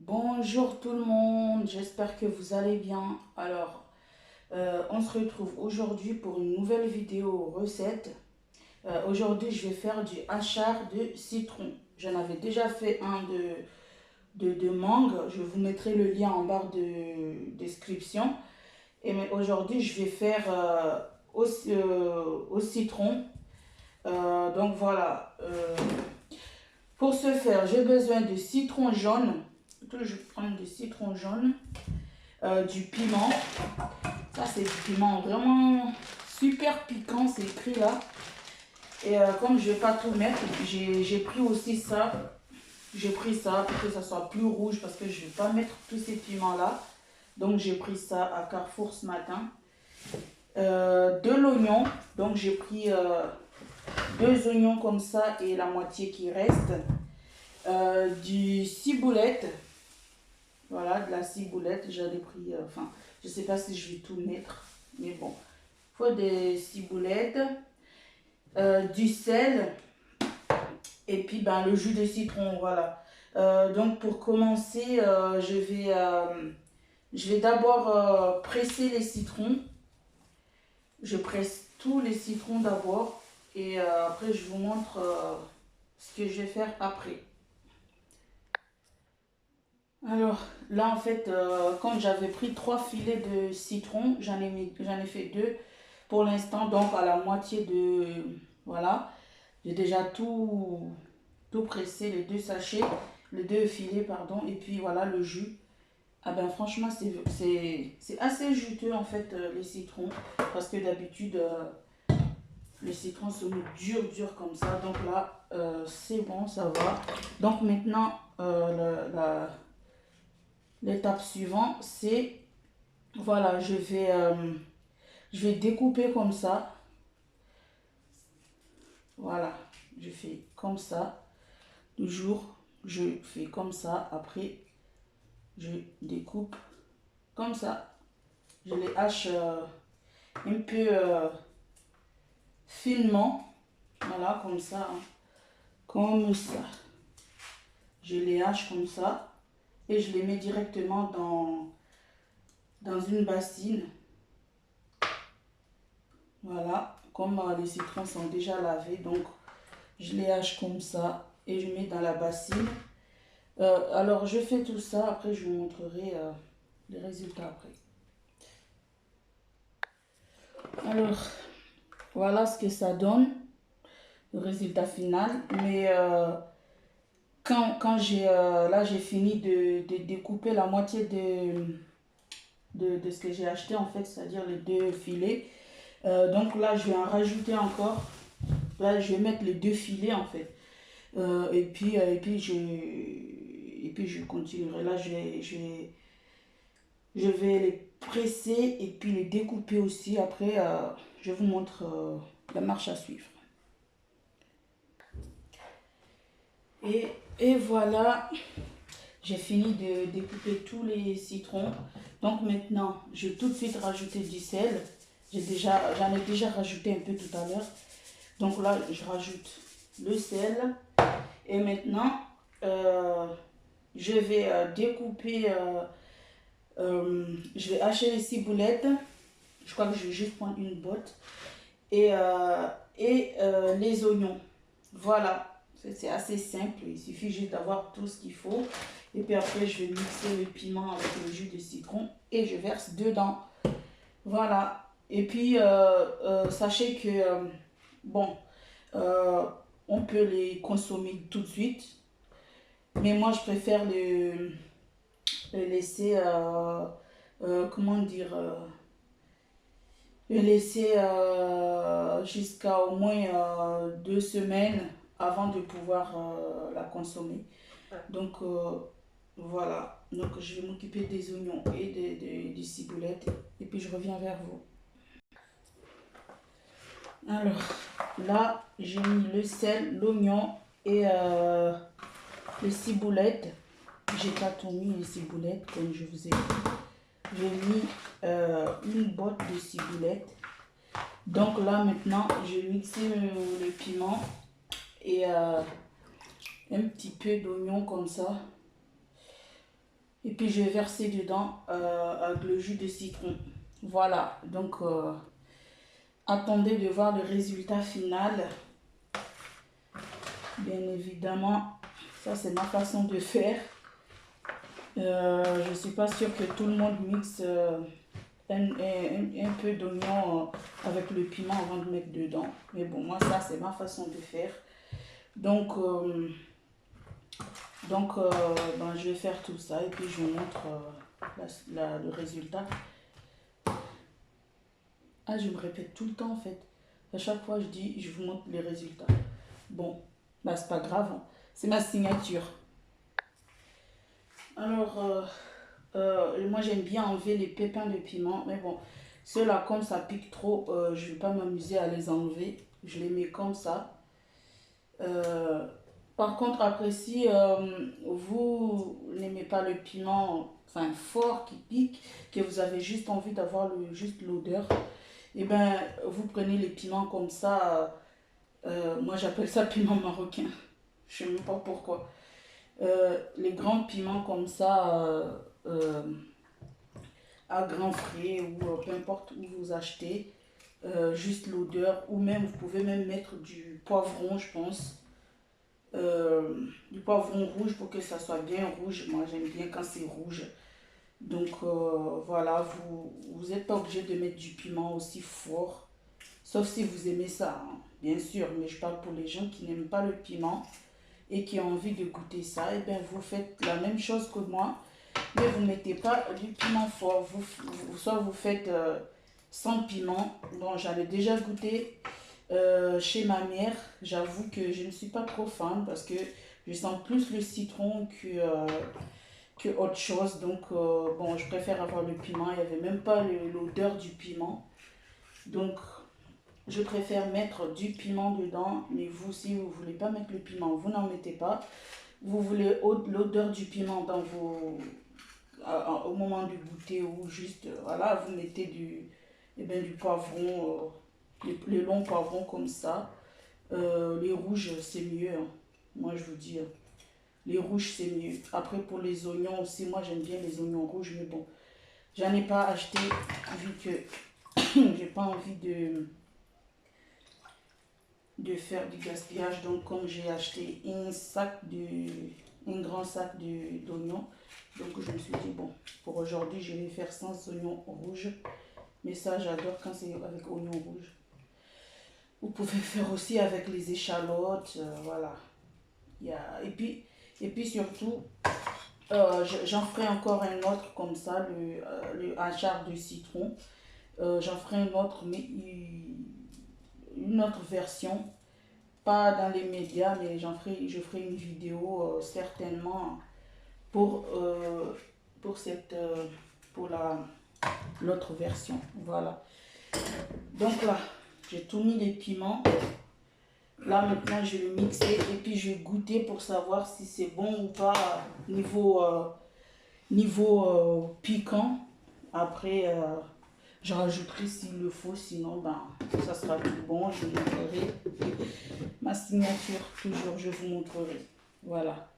Bonjour tout le monde, j'espère que vous allez bien. On se retrouve aujourd'hui pour une nouvelle vidéo recette. Aujourd'hui, je vais faire du hachard de citron. J'en avais déjà fait un de mangue. Je vous mettrai le lien en barre de description. Mais aujourd'hui, je vais faire au citron. Donc voilà. Pour ce faire, j'ai besoin de citron jaune. Je vais prendre du citron jaune. Du piment. Ça, c'est du piment vraiment super piquant, c'est écrit là. Et comme je ne vais pas tout mettre, j'ai pris aussi ça. J'ai pris ça pour que ça soit plus rouge parce que je ne vais pas mettre tous ces piments-là. Donc, j'ai pris ça à Carrefour ce matin. De l'oignon. Donc, j'ai pris deux oignons comme ça et la moitié qui reste. Du ciboulette. Voilà, de la ciboulette. J'avais pris, je ne sais pas si je vais tout mettre. Mais bon, il faut des ciboulettes, du sel et puis le jus de citron, voilà. Donc pour commencer, je vais d'abord presser les citrons. Je presse tous les citrons d'abord et après je vous montre ce que je vais faire après. Alors là en fait, comme j'avais pris 3 filets de citron, j'en ai fait deux pour l'instant, donc à la moitié de... Voilà, j'ai déjà tout pressé, les deux sachets, les deux filets, pardon, et puis voilà le jus. Ah ben franchement, c'est assez juteux en fait, les citrons, parce que d'habitude, les citrons sont durs comme ça. Donc là, c'est bon, ça va. Donc maintenant, l'étape suivante, c'est, voilà, je vais découper comme ça. Voilà, je fais comme ça. Toujours, je fais comme ça. Après, je découpe comme ça. Je les hache un peu finement. Voilà, comme ça. Hein. Comme ça. Je les hache comme ça. Et je les mets directement dans une bassine. Voilà, comme les citrons sont déjà lavés. Donc, je les hache comme ça. Et je mets dans la bassine. Alors, je fais tout ça. Après, je vous montrerai les résultats après. Alors, voilà ce que ça donne, le résultat final. Mais quand là, j'ai fini de découper la moitié de ce que j'ai acheté, en fait, c'est-à-dire les deux filets. Donc là, je vais en rajouter encore. Là, je vais mettre les deux filets, en fait. Et puis, je continuerai. Là, je vais les presser et puis les découper aussi. Après, je vous montre la marche à suivre. Et voilà, j'ai fini de découper tous les citrons. Donc maintenant, je vais tout de suite rajouter du sel. J'en ai déjà rajouté un peu tout à l'heure. Donc là, je rajoute le sel. Et maintenant, je vais découper, je vais hacher les ciboulettes. Je crois que je vais juste prendre une botte. Et les oignons. Voilà. C'est assez simple, il suffit juste d'avoir tout ce qu'il faut. Et puis après, je vais mixer le piment avec le jus de citron et je verse dedans. Voilà. Et puis, sachez que, bon, euh, on peut les consommer tout de suite. Mais moi, je préfère le laisser, comment dire, le laisser jusqu'à au moins 2 semaines avant de pouvoir la consommer. Donc voilà, donc je vais m'occuper des oignons et des ciboulettes et puis je reviens vers vous. Alors là, j'ai mis le sel, l'oignon et les ciboulettes. J'ai pas tout mis les ciboulettes comme je vous ai dit. J'ai mis une botte de ciboulettes. Donc là maintenant, je vais mixer le piment et un petit peu d'oignon comme ça. Et puis je vais verser dedans avec le jus de citron. Voilà, donc attendez de voir le résultat final. Bien évidemment, ça c'est ma façon de faire. Je ne suis pas sûre que tout le monde mixe un peu d'oignon avec le piment avant de mettre dedans. Mais bon, moi ça c'est ma façon de faire. Donc, ben, je vais faire tout ça et puis je vous montre le résultat. Ah, je me répète tout le temps en fait. À chaque fois je dis, je vous montre les résultats. Bon, bah c'est pas grave, hein. C'est ma signature. Alors, moi j'aime bien enlever les pépins de piment, mais bon, ceux-là comme ça pique trop, je ne vais pas m'amuser à les enlever. Je les mets comme ça. Par contre, après, si vous n'aimez pas le piment enfin, fort qui pique, que vous avez juste envie d'avoir juste l'odeur, et ben vous prenez les piments comme ça. Moi, j'appelle ça piment marocain. Je ne sais même pas pourquoi. Les grands piments comme ça, à grands frais ou peu importe où vous achetez, juste l'odeur, ou même vous pouvez même mettre du poivron, je pense. Du poivron rouge pour que ça soit bien rouge. Moi j'aime bien quand c'est rouge. Donc voilà, vous n'êtes pas obligé de mettre du piment aussi fort. Sauf si vous aimez ça, hein, bien sûr. Mais je parle pour les gens qui n'aiment pas le piment et qui ont envie de goûter ça. Et bien vous faites la même chose que moi. Mais vous ne mettez pas du piment fort. Soit vous faites sans piment. Bon, j'avais déjà goûté. Chez ma mère, j'avoue que je ne suis pas trop fan parce que je sens plus le citron que autre chose. Donc, bon, je préfère avoir le piment. Il n'y avait même pas l'odeur du piment. Donc, je préfère mettre du piment dedans. Mais vous, si vous ne voulez pas mettre le piment, vous n'en mettez pas. Vous voulez l'odeur du piment dans au moment du goûter ou juste, voilà, vous mettez du poivron. Les longs poivrons comme ça. Les rouges, c'est mieux, hein. Moi, je vous dis, hein. Les rouges, c'est mieux. Après, pour les oignons aussi, moi, j'aime bien les oignons rouges. Mais bon, j'en ai pas acheté vu que j'ai pas envie de faire du gaspillage. Donc, comme j'ai acheté un grand sac d'oignons, donc je me suis dit, bon, pour aujourd'hui, je vais faire sans oignons rouges. Mais ça, j'adore quand c'est avec oignons rouges. Vous pouvez faire aussi avec les échalotes, voilà. Et puis surtout, j'en ferai encore un autre comme ça, le hachard de citron. J'en ferai un autre, mais une autre version, pas dans les médias, mais je ferai une vidéo certainement pour, pour l'autre version. Voilà. Donc là, j'ai tout mis les piments. Là maintenant je vais mixer et puis je vais goûter pour savoir si c'est bon ou pas niveau piquant. Après je rajouterai s'il le faut, sinon ben ça sera tout bon. Je vous montrerai ma signature, toujours je vous montrerai. Voilà.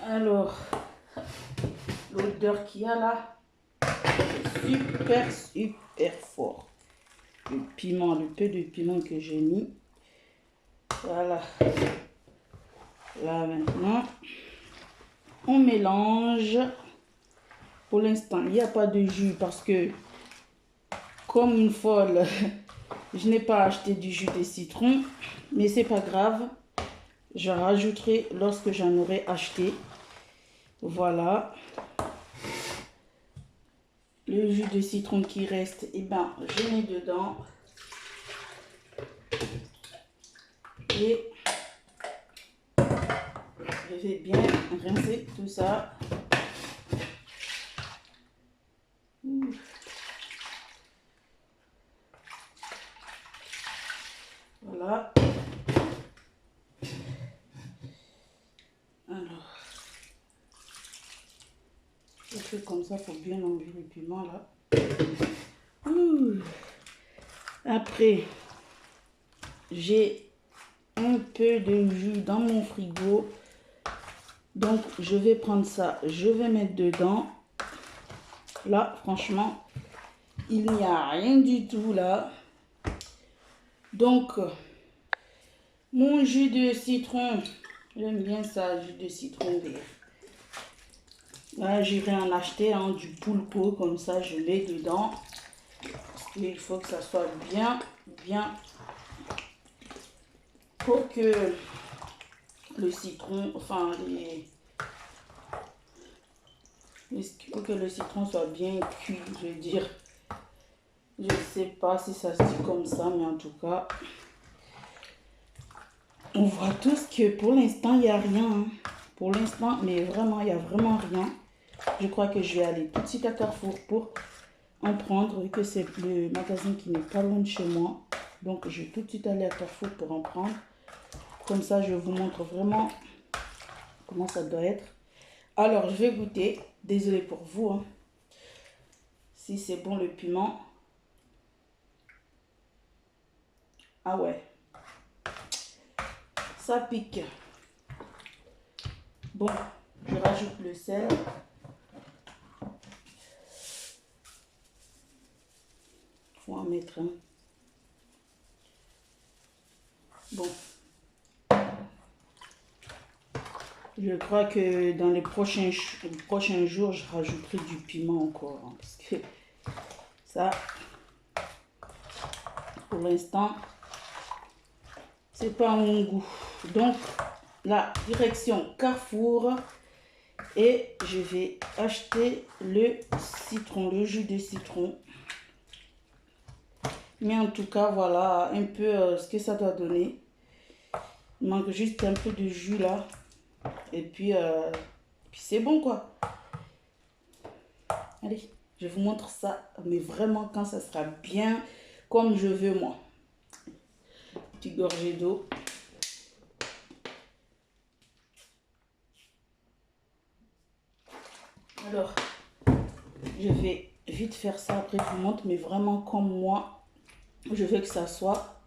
Alors l'odeur qu'il y a là, super fort. Le piment, le peu de piment que j'ai mis. Voilà. Là maintenant, on mélange. Pour l'instant, il n'y a pas de jus parce que, comme une folle, je n'ai pas acheté du jus de citron. Mais c'est pas grave. Je rajouterai lorsque j'en aurai acheté. Voilà. Le jus de citron qui reste, et ben, je mets dedans. Et je vais bien rincer tout ça. Voilà. Alors, je fais comme ça pour bien enlever le piment là. Après, j'ai un peu de jus dans mon frigo. Donc, je vais prendre ça, je vais mettre dedans. Là, franchement, il n'y a rien du tout là. Donc, mon jus de citron, j'aime bien ça, jus de citron vert. Là, j'irai en acheter du pulpo, comme ça, je mets dedans. Il faut que ça soit bien pour que le citron, enfin, pour que le citron soit bien cuit, je veux dire. Je ne sais pas si ça se dit comme ça, mais en tout cas, on voit tous que pour l'instant, il n'y a rien. Hein. Pour l'instant, mais vraiment, il n'y a vraiment rien. Je crois que je vais aller tout de suite à Carrefour pour en prendre, vu que c'est le magasin qui n'est pas loin de chez moi. Donc, je vais tout de suite aller à Carrefour pour en prendre. Comme ça, je vous montre vraiment comment ça doit être. Alors, je vais goûter. Désolée pour vous. Hein. Si c'est bon le piment. Ah ouais. Ça pique. Bon, je rajoute le sel. Faut en mettre un. Bon. Je crois que dans les prochains jours, je rajouterai du piment encore. Hein, parce que ça, pour l'instant, c'est pas à mon goût. Donc, la direction Carrefour. Et je vais acheter le citron, le jus de citron. Mais en tout cas, voilà un peu ce que ça doit donner. Il manque juste un peu de jus là. Et puis c'est bon quoi. Allez, je vous montre ça. Mais vraiment quand ça sera bien comme je veux moi. Petite gorgée d'eau. Alors, je vais vite faire ça. Après, je vous montre. Mais vraiment comme moi, je veux que ça soit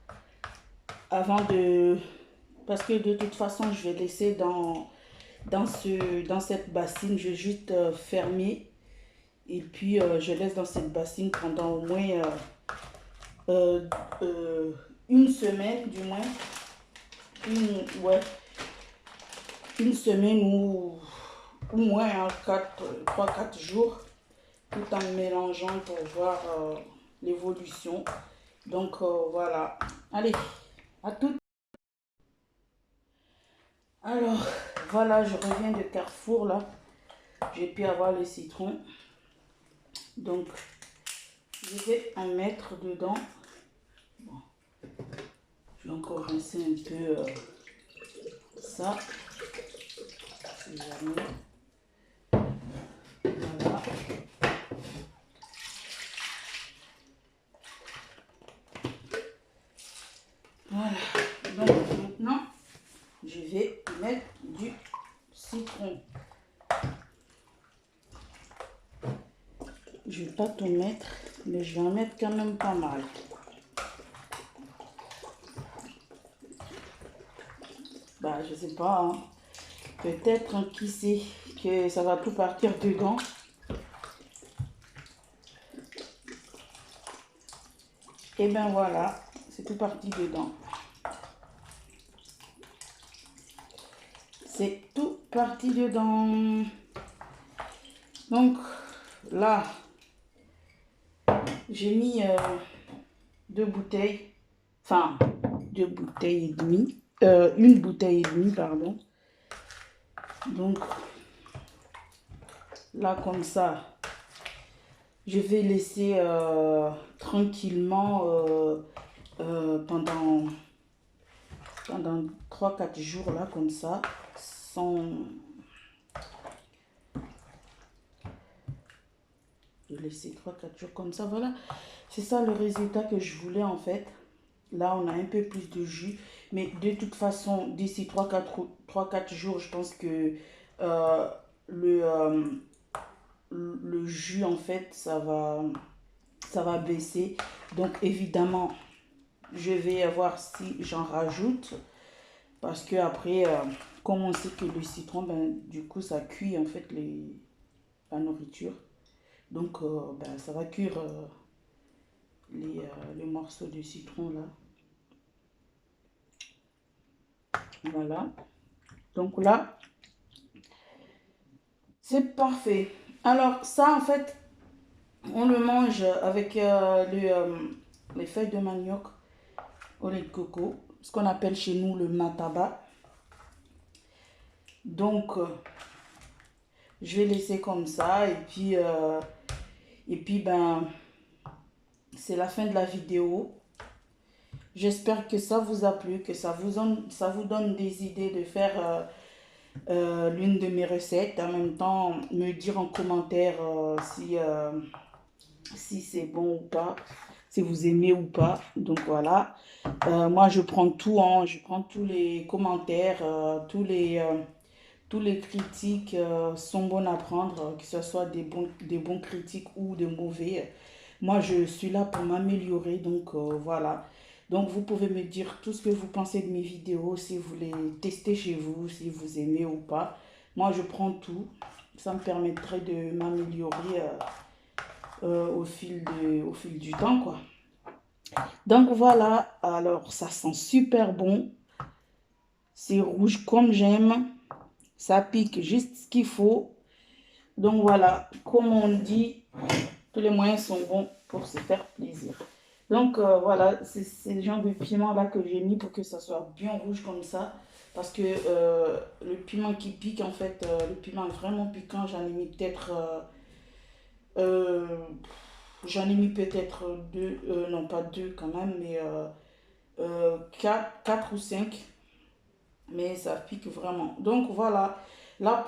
avant de... Parce que de toute façon, je vais laisser dans cette bassine. Je vais juste fermer. Et puis, je laisse dans cette bassine pendant au moins une semaine, du moins. Une semaine ou moins, hein, 3-4 jours. Tout en mélangeant pour voir l'évolution. Donc, voilà. Allez, à tout. Alors, voilà, je reviens de Carrefour, là. J'ai pu avoir le citron. Donc, je vais en mettre dedans. Bon. Je vais encore rincer un peu ça. Si jamais. Voilà. Voilà. Donc, maintenant, je vais mettre du citron. Je ne vais pas tout mettre, mais je vais en mettre quand même pas mal. Bah, je sais pas. Hein. Peut-être, hein, qui sait, que ça va tout partir dedans. Et ben voilà, c'est tout parti dedans. C'est tout parti dedans. Donc, là, j'ai mis 2 bouteilles. Enfin, 2 bouteilles et demie. Une bouteille et demie, pardon. Donc, là, comme ça, je vais laisser tranquillement pendant 3-4 jours, là, comme ça, sans... Je vais laisser 3-4 jours comme ça, voilà. C'est ça le résultat que je voulais, en fait. Là, on a un peu plus de jus. Mais de toute façon, d'ici 3-4 jours, je pense que le jus, en fait, ça va baisser. Donc, évidemment, je vais voir si j'en rajoute. Parce que après, comme on sait que le citron, ben, du coup, ça cuit en fait la nourriture. Donc, ben, ça va cuire les morceaux de citron là. Voilà. Donc là, c'est parfait. Alors, ça, en fait, on le mange avec les feuilles de manioc au lait de coco, ce qu'on appelle chez nous le mataba. Donc, je vais laisser comme ça et puis ben, c'est la fin de la vidéo. J'espère que ça vous a plu, que ça vous donne des idées de faire l'une de mes recettes. En même temps, me dire en commentaire si c'est bon ou pas, si vous aimez ou pas. Donc voilà. Moi, je prends tout, hein, je prends tous les commentaires, tous les critiques sont bonnes à prendre, que ce soit des bons critiques ou des mauvais. Moi, je suis là pour m'améliorer, donc voilà. Donc, vous pouvez me dire tout ce que vous pensez de mes vidéos, si vous les testez chez vous, si vous aimez ou pas. Moi, je prends tout. Ça me permettrait de m'améliorer au fil du temps, quoi. Donc, voilà. Alors, ça sent super bon. C'est rouge comme j'aime. Ça pique juste ce qu'il faut. Donc, voilà. Comme on dit, tous les moyens sont bons pour se faire plaisir. Donc voilà, c'est le genre de piment là que j'ai mis pour que ça soit bien rouge comme ça. Parce que le piment qui pique, en fait, le piment est vraiment piquant. J'en ai mis peut-être euh, deux, non pas deux quand même, mais quatre ou cinq. Mais ça pique vraiment. Donc voilà, là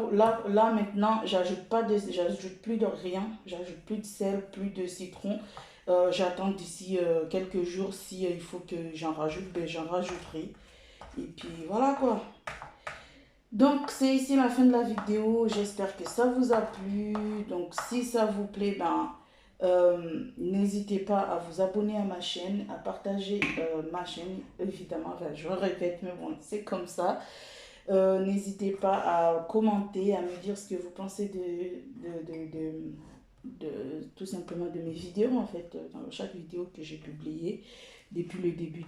maintenant, j'ajoute plus de rien. J'ajoute plus de sel, plus de citron. J'attends d'ici quelques jours. Si il faut que j'en rajoute, ben j'en rajouterai. Et puis voilà quoi. Donc c'est ici la fin de la vidéo. J'espère que ça vous a plu. Donc si ça vous plaît, ben n'hésitez pas à vous abonner à ma chaîne, à partager ma chaîne. Évidemment, enfin, je répète, mais bon, c'est comme ça. N'hésitez pas à commenter, à me dire ce que vous pensez tout simplement de mes vidéos, en fait, dans chaque vidéo que j'ai publiée depuis le début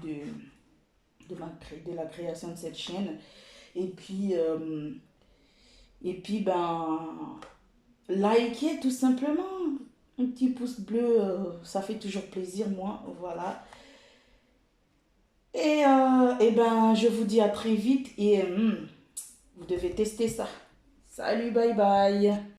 de la création de cette chaîne. Et puis ben, likez tout simplement. Un petit pouce bleu, ça fait toujours plaisir, moi, voilà. Et ben, je vous dis à très vite et vous devez tester ça. Salut, bye bye.